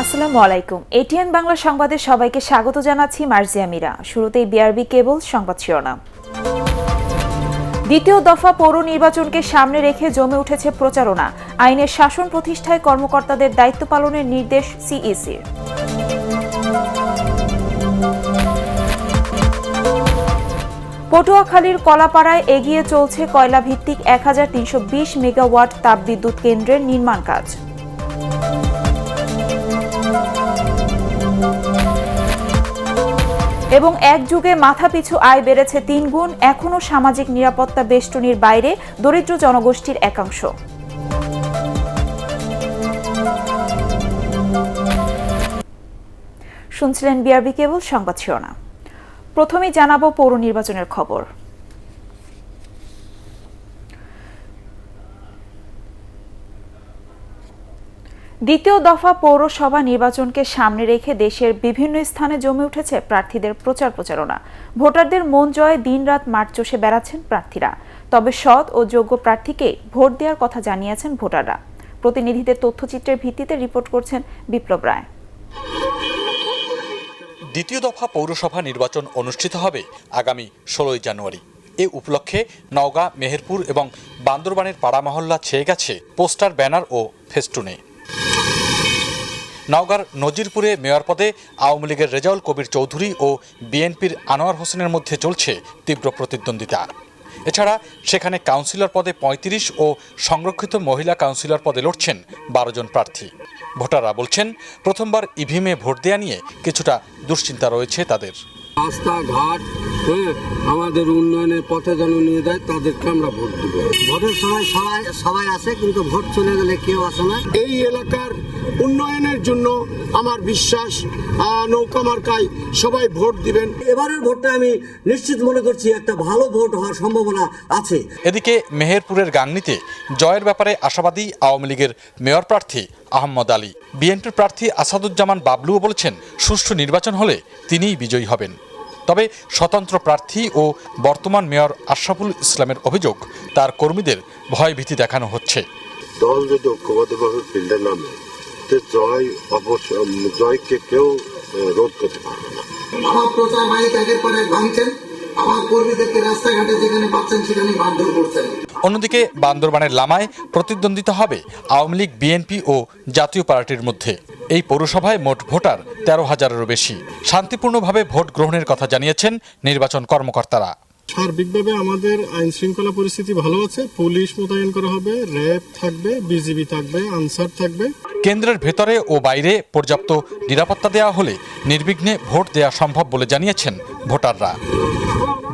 আসসালামু আলাইকুম। এটিএন বাংলা সংবাদে সবাইকে স্বাগত জানাচ্ছি মার্জিয়া মিরা। শুরুতেই বিআরবি কেবল সংবাদ শিরোনাম। দ্বিতীয় দফা পৌর নির্বাচনকে সামনে রেখে জমে উঠেছে প্রচারণা। আইনের শাসন প্রতিষ্ঠায় কর্মকর্তাদের দায়িত্ব পালনের নির্দেশ সিইসির। পটুয়াখালীর কলাপাড়ায় এগিয়ে চলছে কয়লাভিত্তিক ১৩২০ মেগাওয়াট তাপবিদ্যুৎ কেন্দ্রের নির্মাণ কাজ। এবং এক যুগে মাথাপিছু আয় বেড়েছে ৩ গুণ, এখনও সামাজিক নিরাপত্তা বেষ্টনীর বাইরে দরিদ্র জনগোষ্ঠীর একাংশ। শুনছিলেন বিআরবি কেবল সংবাদ শিরোনাম। প্রথমেই জানাবো পৌর নির্বাচনের খবর। দ্বিতীয় দফা পৌরসভা নির্বাচনকে সামনে রেখে দেশের বিভিন্ন স্থানে জমে উঠেছে প্রার্থীদের প্রচারণা। ভোটারদের মন জয়ে দিনরাত মাঠ চষে বেড়াচ্ছেন প্রার্থীরা। তবে সৎ ও যোগ্য প্রার্থীকে ভোট দেওয়ার কথা জানিয়েছেন ভোটাররা। প্রতিনিধিদের তথ্যচিত্রের ভিত্তিতে রিপোর্ট করছেন বিপ্লব রায়। দ্বিতীয় দফা পৌরসভা নির্বাচন অনুষ্ঠিত হবে আগামী ১৬ জানুয়ারি। এ উপলক্ষে নওগাঁ, মেহেরপুর এবং বান্দরবানের পাড়া মহল্লা ছেয়ে গেছে পোস্টার, ব্যানার ও ফেস্টুনে। নওগাঁর নজিরপুরে মেয়র পদে আওয়ামী লীগের রেজাউল কবির চৌধুরী ও বিএনপির আনোয়ার হোসেনের মধ্যে চলছে তীব্র প্রতিদ্বন্দ্বিতা। এছাড়া সেখানে কাউন্সিলর পদে ৩৫ ও সংরক্ষিত মহিলা কাউন্সিলর পদে লড়ছেন ১২ জন প্রার্থী। ভোটাররা বলছেন, প্রথমবার ইভিএমে ভোট দেয়া নিয়ে কিছুটা দুশ্চিন্তা রয়েছে তাদের। রাস্তাঘাট আমাদের উন্নয়নের পথে যেন নিয়ে যায়, তাদেরকে আমরা ভোট দেবো। ভোটের সময় সবাই আসে, কিন্তু ভোট চলে গেলে কেউ আসে না। এই এলাকার উন্নয়নের জন্য আমার বিশ্বাস, নৌকা মার্কায় সবাই ভোট দিবেন। এবারের ভোটটা আমি নিশ্চিত মনে করছি একটা ভালো ভোট হওয়ার সম্ভাবনা আছে। এদিকে মেহেরপুরের গাংনীতে জয়ের ব্যাপারে আশাবাদী আওয়ামী লীগের মেয়র প্রার্থী আহমদ আলী। বিএনপির প্রার্থী আসাদুজ্জামান বাবলুও বলেছেন, সুষ্ঠু নির্বাচন হলে তিনিই বিজয়ী হবেন। তবে স্বতন্ত্র প্রার্থী ও বর্তমান মেয়র আশরাফুল ইসলামের অভিযোগ, তার কর্মীদের ভয়ভীতি দেখানো হচ্ছে। দল যদি ঐক্যবদ্ধভাবে ফিল্ডে নামে, জয়কে কেউ রোধ করতে পারবে না। আমার প্রচার মাইক আগের পরে ভাঙছেন, আমার কর্মীদেরকে রাস্তাঘাটে যেখানে পাচ্ছেন সেখানে মারধর করছেন। অন্যদিকে বান্দরবানের লামায় প্রতিদ্বন্দ্বিতা হবে আওয়ামী লীগ, বিএনপি ও জাতীয় পার্টির মধ্যে। এই পৌরসভায় মোট ভোটার ১৩,০০০-এরও বেশি। শান্তিপূর্ণভাবে ভোট গ্রহণের কথা জানিয়েছেন নির্বাচন কর্মকর্তারা। সার্বিকভাবে আমাদের আইন শৃঙ্খলা পরিস্থিতি ভালো আছে। পুলিশ মোতায়েন করা হবে, র্যাব থাকবে, বিজিবি থাকবে, আনসার থাকবে। কেন্দ্রের ভেতরে ও বাইরে পর্যাপ্ত নিরাপত্তা দেওয়া হলে নির্বিঘ্নে ভোট দেওয়া সম্ভব বলে জানিয়েছেন ভোটাররা।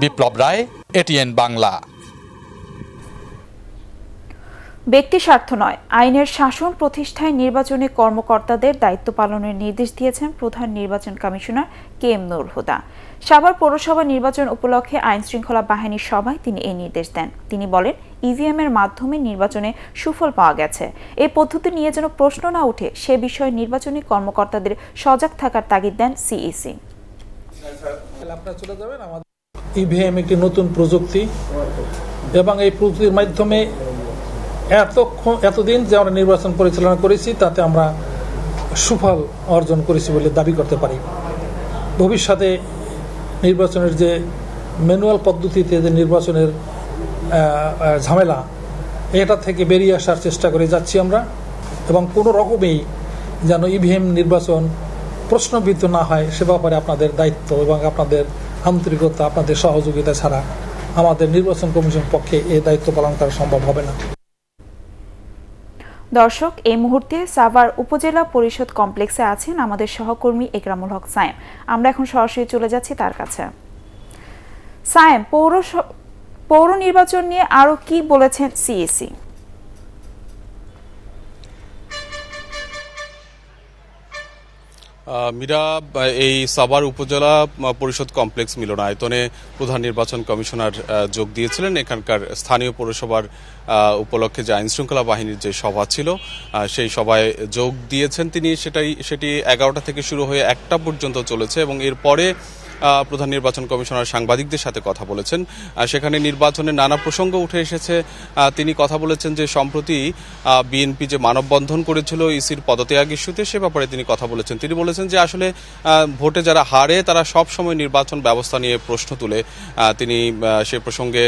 বিপ্লব রায়, এটিএন বাংলা। ব্যক্তি স্বার্থ নয়, আইনের শাসন প্রতিষ্ঠায় নির্বাচনে কর্মকর্তাদের দায়িত্ব পালনের নির্দেশ দিয়েছেন প্রধান নির্বাচন কমিশনার KM নূর হুদা। সাভার পৌরসভা নির্বাচন উপলক্ষে আইন শৃঙ্খলা বাহিনীর সভায় তিনি এই নির্দেশ দেন। তিনি বলেন, ইভিএম এর মাধ্যমে নির্বাচনে সুফল পাওয়া গেছে। এই পদ্ধতি নিয়ে যেন প্রশ্ন না উঠে সে বিষয়ে নির্বাচনী কর্মকর্তাদের সজাগ থাকার তাগিদ দেন সিইসি। ইভিএম একটি নতুন প্রযুক্তি এবং এই প্রযুক্তির মাধ্যমে এতদিন যে আমরা নির্বাচন পরিচালনা করেছি তাতে আমরা সুফল অর্জন করেছি বলে দাবি করতে পারি। ভবিষ্যতে নির্বাচনের যে ম্যানুয়াল পদ্ধতিতে যে নির্বাচনের ঝামেলা, এটা থেকে বেরিয়ে আসার চেষ্টা করে যাচ্ছি আমরা, এবং কোনো রকমেই যেন ইভিএম নির্বাচন প্রশ্নবিদ্ধ না হয় সে ব্যাপারে আপনাদের দায়িত্ব এবং আপনাদের আন্তরিকতা, আপনাদের সহযোগিতা ছাড়া আমাদের নির্বাচন কমিশন পক্ষে এই দায়িত্ব পালন করা সম্ভব হবে না। দর্শক, এই মুহূর্তে সাভার উপজেলা পরিষদ কমপ্লেক্সে আছেন আমাদের সহকর্মী একরামুল হক সায়েম। আমরা এখন সরাসরি চলে যাচ্ছি তার কাছে। সায়েম, পৌর নির্বাচন নিয়ে আরো কি বলেছেন সিইসি? মীরা, এই সাভার উপজেলা পরিষদ কমপ্লেক্স মিলনায়তনে প্রধান নির্বাচন কমিশনার যোগ দিয়েছিলেন। এখানকার স্থানীয় পৌরসভার উপলক্ষে যে আইন শৃঙ্খলা বাহিনীর যে সভা ছিল সেই সভায় যোগ দিয়েছেন তিনি। সেটি 11টা থেকে শুরু হয়ে 1টা পর্যন্ত চলেছে এবং এরপরে প্রধান নির্বাচন কমিশনার সাংবাদিকদের সাথে কথা বলেছেন। সেখানে নির্বাচনের নানা প্রসঙ্গ উঠে এসেছে। তিনি কথা বলেছেন যে সম্প্রতি বিএনপি যে মানববন্ধন করেছিল ইসির পদত্যাগ ইস্যুতে, সে ব্যাপারে তিনি কথা বলেছেন। তিনি বলেছেন যে আসলে ভোটে যারা হারে তারা সব সময় নির্বাচন ব্যবস্থা নিয়ে প্রশ্ন তুলে। তিনি সে প্রসঙ্গে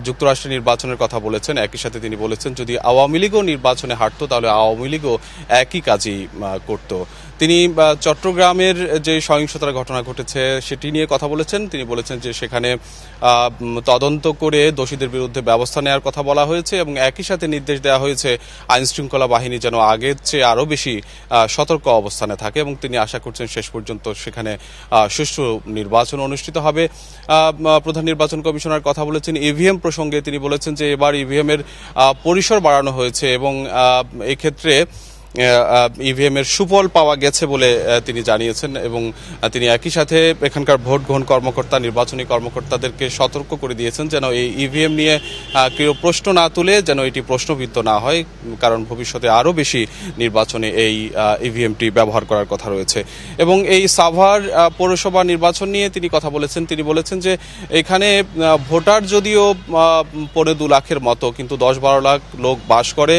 যুক্তরাষ্ট্রের নির্বাচনের কথা বলেছেন। একই সাথে তিনি বলেছেন যদি আওয়ামী লীগও নির্বাচনে হারতো তাহলে আওয়ামী লীগও একই কাজই করত। তিনি চট্টগ্রামের যে সহিংসতার ঘটনা ঘটেছে সেটি নিয়ে কথা বলেছেন। তিনি বলেছেন যে সেখানে তদন্ত করে দোষীদের বিরুদ্ধে ব্যবস্থা নেওয়ার কথা বলা হয়েছে এবং একই সাথে নির্দেশ দেওয়া হয়েছে আইনশৃঙ্খলা বাহিনী যেন আগের চেয়ে আরও বেশি সতর্ক অবস্থানে থাকে এবং তিনি আশা করছেন শেষ পর্যন্ত সেখানে সুষ্ঠু নির্বাচন অনুষ্ঠিত হবে। প্রধান নির্বাচন কমিশনার কথা বলেছেন ইভিএম প্রসঙ্গে। তিনি বলেছেন যে এবার ইভিএমের পরিসর বাড়ানো হয়েছে এবং এক্ষেত্রে ইভিএম এর সুফল পাওয়া গেছে বলে তিনি জানিয়েছেন এবং তিনি একই সাথে এখানকার ভোট গ্রহণ কর্মকর্তা নির্বাচনী কর্মকর্তাদেরকে সতর্ক করে দিয়েছেন যেন এই ইভিএম নিয়ে কেউ প্রশ্ন না তুলে, যেন এটি প্রশ্নবিদ্ধ না হয়, কারণ ভবিষ্যতে আরও বেশি নির্বাচনে এই ইভিএমটি ব্যবহার করার কথা রয়েছে। এবং এই সাভার পৌরসভা নির্বাচন নিয়ে তিনি কথা বলেছেন। তিনি বলেছেন যে এখানে ভোটার যদিও 2.5 লাখের মতো, কিন্তু 10-12 লাখ লোক বাস করে।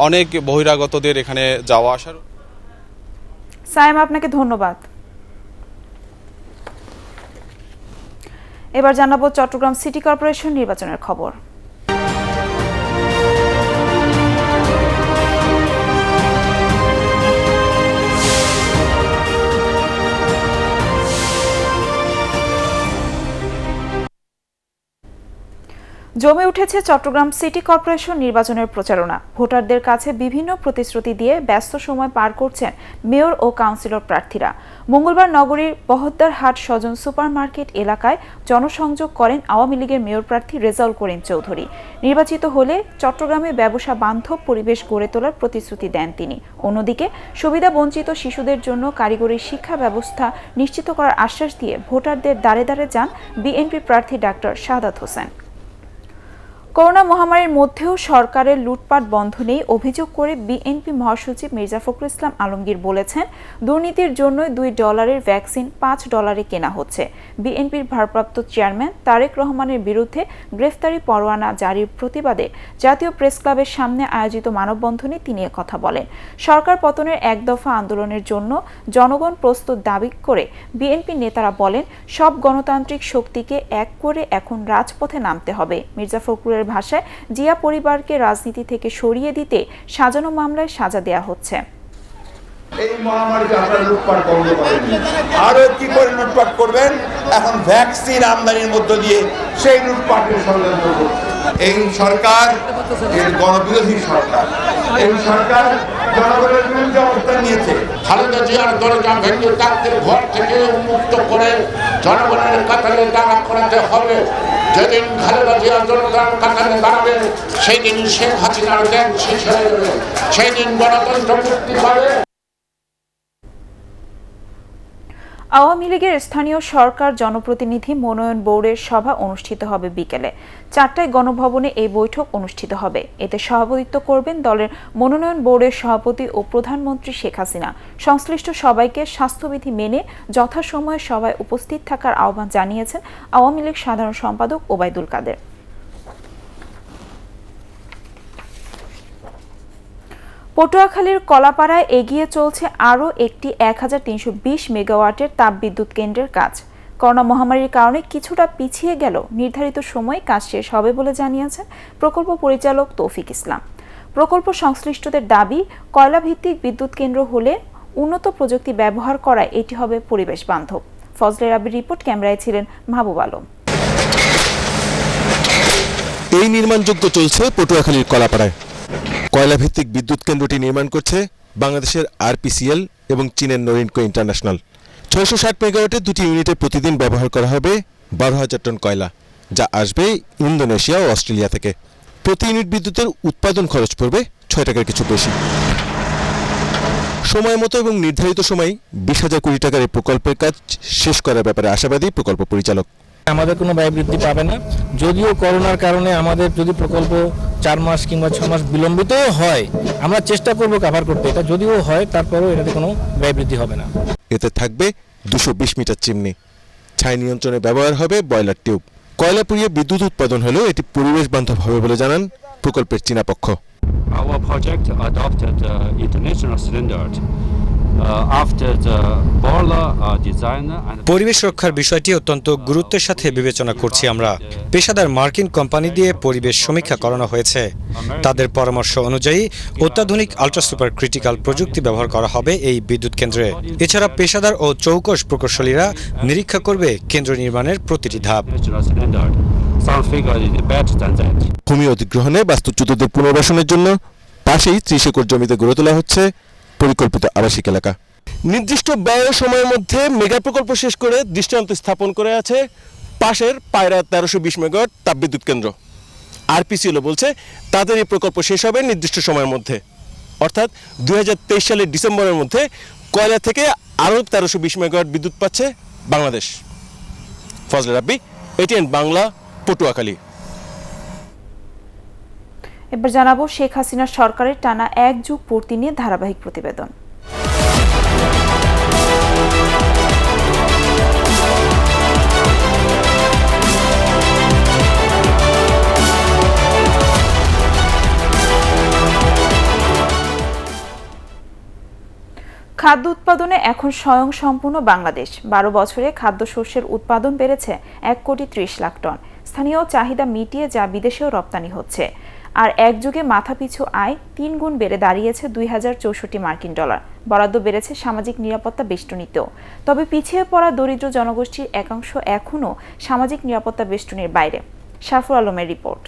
অনেক বহিরাগতদের এখানে যাওয়া আসার। সায়েম, আপনাকে ধন্যবাদ। এবার জানাবো চট্টগ্রাম সিটি কর্পোরেশন নির্বাচনের খবর। জমে উঠেছে চট্টগ্রাম সিটি কর্পোরেশন নির্বাচনের প্রচারণা। ভোটারদের কাছে বিভিন্ন প্রতিশ্রুতি দিয়ে ব্যস্ত সময় পার করছেন মেয়র ও কাউন্সিলর প্রার্থীরা। মঙ্গলবার নগরীর বহদ্দারহাট সজন সুপারমার্কেট এলাকায় জনসংযোগ করেন আওয়ামী লীগের মেয়র প্রার্থী রেজাউল করিম চৌধুরী। নির্বাচিত হলে চট্টগ্রামে ব্যবসা বান্ধব পরিবেশ গড়ে তোলার প্রতিশ্রুতি দেন তিনি। অন্যদিকে সুবিধা বঞ্চিত শিশুদের জন্য কারিগরি শিক্ষা ব্যবস্থা নিশ্চিত করার আশ্বাস দিয়ে ভোটারদের দ্বারে দ্বারে যান বিএনপি প্রার্থী ডাক্তার শাহাদাত হোসেন। করোনা মহামারীর মধ্যেও সরকারের লুটপাট বন্ধ নেই অভিযোগ করে বিএনপি মহাসচিব মির্জা ফখরুল ইসলাম আলমগীর বলেছেন, দুর্নীতির জন্য $2 ভ্যাকসিন $5 কেনা হচ্ছে। বিএনপির ভারপ্রাপ্ত চেয়ারম্যান তারেক রহমানের বিরুদ্ধে গ্রেফতারি পরোয়ানা জারির প্রতিবাদে জাতীয় প্রেস ক্লাবের সামনে আয়োজিত মানববন্ধনে তিনি কথা বলেন। সরকার পতনের এক দফা আন্দোলনের জন্য জনগণ প্রস্তুত দাবি করে বিএনপি নেতারা বলেন, সব গণতান্ত্রিক শক্তিকে এক করে এখন রাজপথে নামতে হবে। মির্জা ফখরুলের ভাষায় জিয়া পরিবারকে রাজনীতি থেকে সরিয়ে দিতে সাজানো মামলায় সাজা দেয়া হচ্ছে। এই মহামারীতে আপনারা লুটপাট বন্ধ করেন, আরো কি করে লুটপাট করবেন? এখন ভ্যাকসিন আমদানির মধ্য দিয়ে সেই লুটপাটের ষড়যন্ত্র করছে এই সরকার। এর গণবিরোধী সরকার। এই সরকার জনগণের বিরুদ্ধে অবস্থান নিয়েছে। খালেদা জিয়ার দরজা ভেঙে তাদের ঘর থেকে উন্মুক্ত করে জনগণের কাতারে দাঁড়া করাতে হবে। যেদিন খালেদা জিয়া জনতার কাতারে দাঁড়াবে সেই দিন শেখ হাসিনার দেন শেষ হয়ে যাবে, সেই দিন গণতন্ত্র মুক্তি পাবে। আওয়ামী লীগের স্থানীয় সরকার জনপ্রতিনিধি মনোনয়ন বোর্ডের সভা অনুষ্ঠিত হবে বিকেলে 4টায় গণভবনে এই বৈঠক অনুষ্ঠিত হবে। এতে সভাপতিত্ব করবেন দলের মনোনয়ন বোর্ডের সভাপতি ও প্রধানমন্ত্রী শেখ হাসিনা। সংশ্লিষ্ট সবাইকে স্বাস্থ্যবিধি মেনে যথাসময়ে সভায় উপস্থিত থাকার আহ্বান জানিয়েছেন আওয়ামী লীগ সাধারণ সম্পাদক ওবায়দুল কাদের। পটুয়াখালীর কলাপাড়ায় এগিয়ে চলছে আরও একটি 1320 মেগাওয়াটের তাপবিদ্যুৎ কেন্দ্রের কাজ। করোনা মহামারীর কারণে কিছুটা পিছিয়ে গেল নির্ধারিত সময়ে কাজ শেষ হবে বলে জানিয়েছেন প্রকল্প পরিচালক তৌফিক ইসলাম। প্রকল্প সংশ্লিষ্টদের দাবি, কয়লাভিত্তিক বিদ্যুৎ কেন্দ্র হলে উন্নত প্রযুক্তি ব্যবহার করায় এটি হবে পরিবেশ বান্ধব। ফজলে রাবির রিপোর্ট, ক্যামেরায় ছিলেন মাহবুব আলম। এই নির্মাণযোগ্য চলছে পটুয়াখালীর কলাপাড়ায়। কয়লাভিত্তিক বিদ্যুৎ কেন্দ্রটি নির্মাণ করছে বাংলাদেশের আরপিসিএল এবং চীনের নরিনকো ইন্টারন্যাশনাল। 660 মেগাওয়াটের 2টি ইউনিটে প্রতিদিন ব্যবহার করা হবে 12,000 টন কয়লা, যা আসবে ইন্দোনেশিয়া ও অস্ট্রেলিয়া থেকে। প্রতি ইউনিট বিদ্যুতের উৎপাদন খরচ পড়বে 6 টাকার কিছু বেশি। সময় মতো এবং নির্ধারিত সময়ে 20,000 কোটি টাকার এই প্রকল্পের কাজ শেষ করার ব্যাপারে আশাবাদী প্রকল্প পরিচালক। আমাদের কোনো ব্যয় বৃদ্ধি পাবে না। যদিও করোনার কারণে আমাদের যদি প্রকল্প 4 মাস কিংবা 6 মাস বিলম্বিতও হয়, আমরা চেষ্টা করব কভার করতে। এটা যদিও হয় তারপরেও এটাতে কোনো ব্যয় বৃদ্ধি হবে না। এতে থাকবে 220 মিটার চিমনি, ছাই নিয়ন্ত্রণে ব্যবহার হবে বয়লার টিউব। কয়লা পুড়িয়ে বিদ্যুৎ উৎপাদন হলেও এটি পরিবেশ বান্ধব হবে বলে জানান প্রকল্পের চীনা পক্ষ। Our project adopted international standard after the boiler design and পরিবেশ রক্ষার বিষয়টি অত্যন্ত গুরুত্বের সাথে বিবেচনা করছি আমরা। পেশাদার মার্কিন কোম্পানি দিয়ে পরিবেশ সমীক্ষা করানো হয়েছে। তাদের পরামর্শ অনুযায়ী অত্যাধুনিক আল্ট্রা সুপার ক্রিটিক্যাল প্রযুক্তি ব্যবহার করা হবে এই বিদ্যুৎ কেন্দ্রে। এছাড়া পেশাদার ও চৌকস প্রকৌশলীরা নিরীক্ষা করবে কেন্দ্র নির্মাণের প্রতিটি ধাপ। ভূমি অধিগ্রহণে বাস্তুচ্যুতদের পুনর্বাসনের জন্য পাশেই 30 একর জমিতে গড়ে তোলা হচ্ছে পরিকল্পিত আবাসিক এলাকা। নির্দিষ্ট ব্যয় সময়ের মধ্যে মেগা প্রকল্প শেষ করে দৃষ্টান্ত স্থাপন করে আছে পাশের পায়রা 1320 মেগাওয়াট তাপবিদ্যুৎ কেন্দ্র। আরপিসিএল বলছে তাদের এই প্রকল্প শেষ হবে নির্দিষ্ট সময়ের মধ্যে, অর্থাৎ 2023 সালের ডিসেম্বরের মধ্যে কয়লা থেকে আরও 1320 মেগাওয়াট বিদ্যুৎ পাচ্ছে বাংলাদেশ। ফজলে রাব্বি, এটিএন বাংলা, পটুয়াখালী। এবার জানাবো শেখ হাসিনার সরকারের টানা 1 যুগ পূর্তি নিয়ে ধারাবাহিক প্রতিবেদন। খাদ্য উৎপাদনে এখন স্বয়ংসম্পূর্ণ বাংলাদেশ। 12 বছরে খাদ্যশস্যের উৎপাদন বেড়েছে 1,30,00,000 টন। স্থানীয় চাহিদা মিটিয়ে যা বিদেশেও রপ্তানি হচ্ছে। আর এক যুগে মাথাপিছু আয় 3 গুণ বেড়ে দাঁড়িয়েছে 2064 মার্কিন ডলার। বরাদ্দ বেড়েছে সামাজিক নিরাপত্তা বেষ্টনীতেও। তবে পিছিয়ে পড়া দরিদ্র জনগোষ্ঠীর একাংশ এখনও সামাজিক নিরাপত্তা বেষ্টনীর বাইরে। শাফর আলমের রিপোর্ট।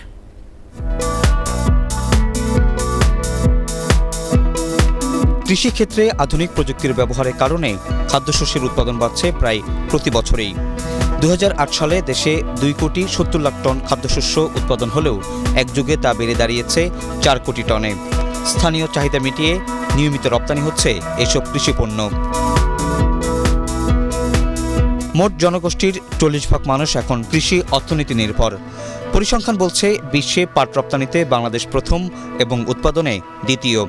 কৃষিক্ষেত্রে আধুনিক প্রযুক্তির ব্যবহারের কারণে খাদ্যশস্যের উৎপাদন বাড়ছে প্রায় প্রতি বছরেই। 2008 সালে দেশে 2,70,00,000 টন খাদ্যশস্য উৎপাদন হলেও এক যুগে তা বেড়ে দাঁড়িয়েছে 4 কোটি টনে। স্থানীয় চাহিদা মিটিয়ে নিয়মিত রপ্তানি হচ্ছে এসব কৃষিপণ্য। মোট জনগোষ্ঠীর 40% মানুষ এখন কৃষি অর্থনীতি নির্ভর। পরিসংখ্যান বলছে বিশ্বে পাট রপ্তানিতে বাংলাদেশ প্রথম এবং উৎপাদনে দ্বিতীয়,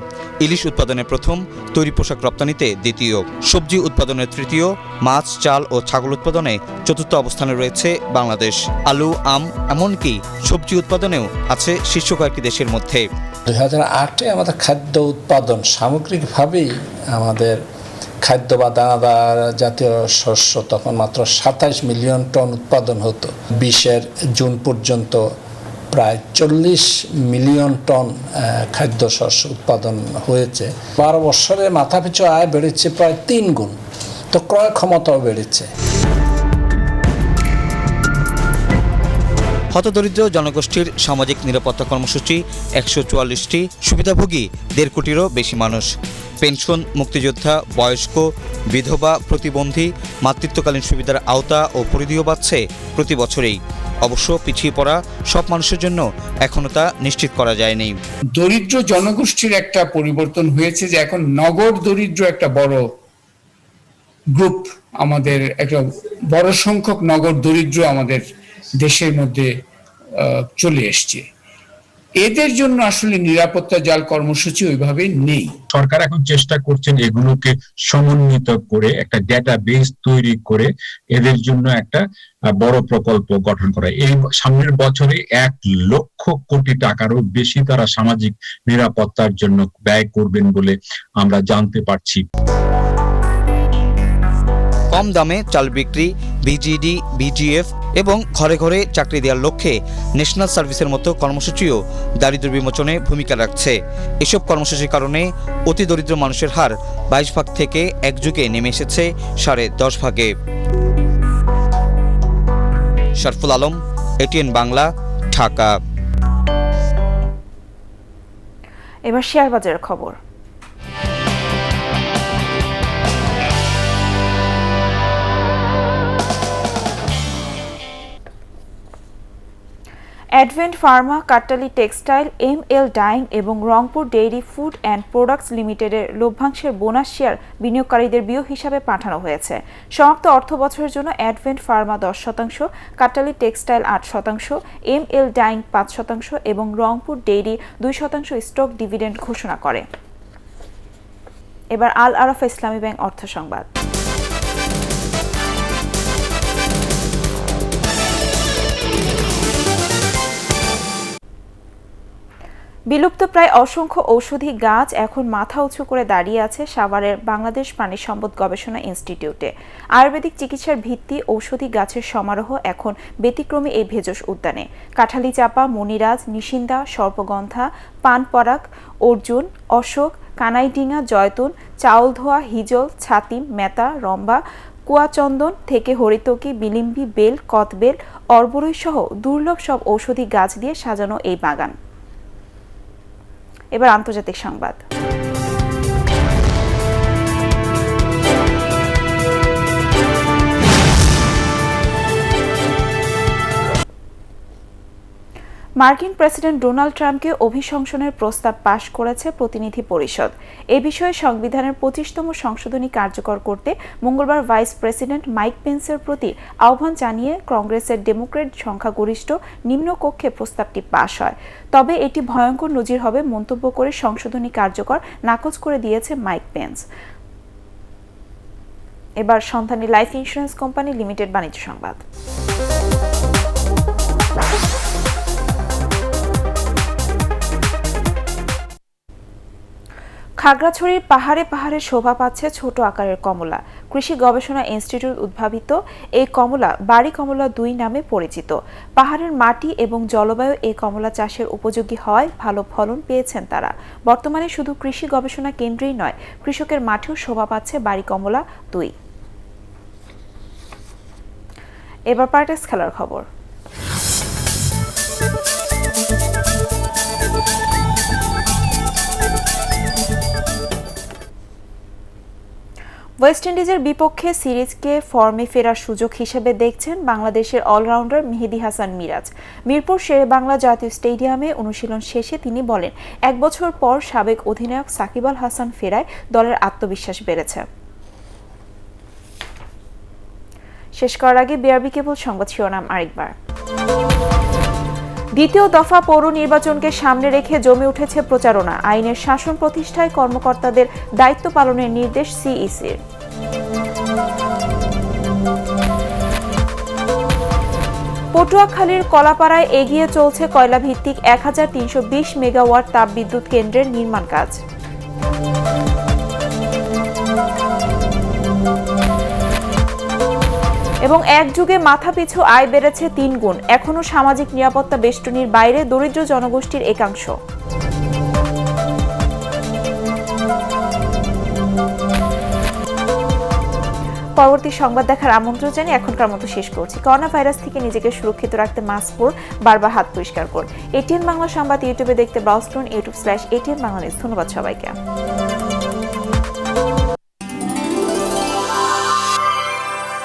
ইলিশ উৎপাদনে প্রথম, তৈরি পোশাক রপ্তানিতে দ্বিতীয়, সবজি উৎপাদনে তৃতীয়, মাছ, চাল ও ছাগল উৎপাদনে চতুর্থ অবস্থানে রয়েছে বাংলাদেশ। আলু, আম এমনকি সবজি উৎপাদনেও আছে শীর্ষ কয়েকটি দেশের মধ্যে। 2008-এ আমাদের খাদ্য উৎপাদন সামগ্রিকভাবেই আমাদের খাদ্য বা দানাদার জাতীয় শস্য তখন মাত্র 27 মিলিয়ন টন উৎপাদন হতো। 20-এর জুন পর্যন্ত প্রায় 40 মিলিয়ন টন খাদ্য শস্য উৎপাদন হয়েছে। 12 বছরে মাথাপিছু আয় বেড়েছে প্রায় 3 গুণ, তো ক্রয় ক্ষমতাও বেড়েছে। হতদরিদ্র জনগোষ্ঠীর সামাজিক নিরাপত্তা কর্মসূচি 144টি, সুবিধাভোগী 1.5 কোটিরও বেশি মানুষ। পেনশন, মুক্তিযোদ্ধা, বয়স্ক, বিধবা, প্রতিবন্ধী, মাতৃত্বকালীন সুবিধার আওতা ও পরিধিও বাড়ছে প্রতি বছরেই। অবশ্য পিছিয়ে পড়া সব মানুষের জন্য এখনো তা নিশ্চিত করা যায়নি। দরিদ্র জনগোষ্ঠীর একটা পরিবর্তন হয়েছে যে এখন নগর দরিদ্র একটা বড় গ্রুপ, আমাদের একটা বড় সংখ্যক নগর দরিদ্র আমাদের দেশের মধ্যে চলে এসছে। এদের জন্য আসলে নিরাপত্তা জাল কর্মসূচি ওইভাবে নেই। সরকার এখন চেষ্টা করছেন এগুলোকে সমন্বিত করে একটা ডেটাবেস তৈরি করে এদের জন্য একটা বড় প্রকল্প গঠন করা। এই সামনের বছরে 1 লক্ষ কোটি টাকারও বেশি তারা সামাজিক নিরাপত্তার জন্য ব্যয় করবেন বলে আমরা জানতে পারছি। কম দামে চাল বিক্রি, বিজিডি, বিজিএফ এবং ঘরে ঘরে চাকরি দেওয়ার লক্ষ্যে ন্যাশনাল সার্ভিসের মতো কর্মসূচিও দারিদ্র্য বিমোচনে ভূমিকা রাখছে। এসব কর্মসূচির কারণে অতি দরিদ্র মানুষের হার 22% থেকে এক যুগে নেমে এসেছে 10.5%। শরফুল আলম, এটিএন বাংলা, ঢাকা। এবার শেয়ার বাজারের খবর। Advent Pharma, Kattali textile, ML dyeing এবং Rangpur dairy food and products লিমিটেডের লভ্যাংশের বোনাস শেয়ার বিনিয়োগকারীদের বিও হিসাবে পাঠানো হয়েছে। সমাপ্ত অর্থ বছরের জন্য Advent Pharma 10%, Kattali textile 8%, ML dyeing 5% এবং রংপুর ডেইরি 2% স্টক ডিভিডেন্ড ঘোষণা করে। এবার আল আরাফা ইসলামী ব্যাংক অর্থ সংবাদ। বিলুপ্ত প্রায় অসংখ্য ঔষধি গাছ এখন মাথা উঁচু করে দাঁড়িয়ে আছে সাভারের বাংলাদেশ প্রাণী সম্পদ গবেষণা ইনস্টিটিউটে। আয়ুর্বেদিক চিকিৎসার ভিত্তি ঔষধি গাছের সমারোহ এখন ব্যতিক্রমী এই ভেষজ উদ্যানে। কাঁঠালি চাপা, মণিরাজ, নিশিন্দা, সর্পগন্ধা, পানপরাগ, অর্জুন, অশোক, কানাইডিঙা, জয়তুন, চাউলধোয়া, হিজল, ছাতিম, মেতা, রম্বা, কুয়াচন্দন থেকে হরিতকি, বিলিম্বি, বেল, কতবেল, অর্বরই সহ দুর্লভ সব ঔষধি গাছ দিয়ে সাজানো এই বাগান। এবার আন্তর্জাতিক সংবাদ। মার্কিন প্রেসিডেন্ট ডোনাল্ড ট্রাম্পকে অভিশংসনের প্রস্তাব পাশ করেছে প্রতিনিধি পরিষদ। এ বিষয়ে সংবিধানের 25তম সংশোধনী কার্যকর করতে মঙ্গলবার ভাইস প্রেসিডেন্ট মাইক পেন্সের প্রতি আহ্বান জানিয়ে কংগ্রেসের ডেমোক্র্যাট সংখ্যাগরিষ্ঠ নিম্নকক্ষে প্রস্তাবটি পাশ হয়। তবে এটি ভয়ঙ্কর নজির হবে মন্তব্য করে সংশোধনী কার্যকর নাকচ করে দিয়েছে মাইক পেন্স। এবার সন্ধানী লাইফ ইন্স্যুরেন্স কোম্পানি লিমিটেড বাণিজ্য সংবাদ। খাগড়াছড়ির পাহাড়ে পাহাড়ে শোভা পাচ্ছে ছোট আকারের কমলা। কৃষি গবেষণা ইনস্টিটিউট উদ্ভাবিত এই কমলা বাড়ি কমলা 2 নামে পরিচিত। পাহাড়ের মাটি এবং জলবায়ু এই কমলা চাষের উপযোগী হওয়ায় ভালো ফলন পেয়েছেন তারা। বর্তমানে শুধু কৃষি গবেষণা কেন্দ্রেই নয়, কৃষকের মাঠেও শোভা পাচ্ছে বাড়ি কমলা 2। এবার পার্টেক্স খেলার খবর। ওয়েস্ট ইন্ডিজের বিপক্ষে সিরিজকে ফর্মে ফেরার সুযোগ হিসেবে দেখছেন বাংলাদেশের অলরাউন্ডার মেহেদী হাসান মিরাজ। মিরপুর শেরেবাংলা জাতীয় স্টেডিয়ামে অনুশীলন শেষে তিনি বলেন, 1 বছর পর সাবেক অধিনায়ক সাকিব আল হাসান ফেরায় দলের আত্মবিশ্বাস বেড়েছে। শেষ করার আগে বিআরবি কেবল সংবাদ শিরোনাম আরেকবার। দ্বিতীয় দফা পৌর নির্বাচনকে সামনে রেখে জমে উঠেছে প্রচারণা। আইনের শাসন প্রতিষ্ঠায় কর্মকর্তাদের দায়িত্ব পালনের নির্দেশ সিইসির। পটুয়াখালীর কলাপাড়ায় এগিয়ে চলছে কয়লাভিত্তিক 1320 মেগাওয়াট তাপবিদ্যুৎ কেন্দ্রের নির্মাণ কাজ। এবং এক যুগে মাথাপিছু আয় বেড়েছে 3 গুণ। এখনো সামাজিক নিরাপত্তা বেষ্টনীর বাইরে দরিদ্র জনগোষ্ঠীর একাংশ। পরবর্তী সংবাদ দেখার আমন্ত্রণ জানিয়ে এখনকার মতো শেষ করছি। করোনা ভাইরাস থেকে নিজেকে সুরক্ষিত রাখতে মাস্ক পর, বারবার হাত পরিষ্কার করুন। এটিএন বাংলা সংবাদ ইউটিউবে দেখতে ব্রাউজ করুন youtube/ATN বাংলা নিউজ। ধন্যবাদ সবাইকে।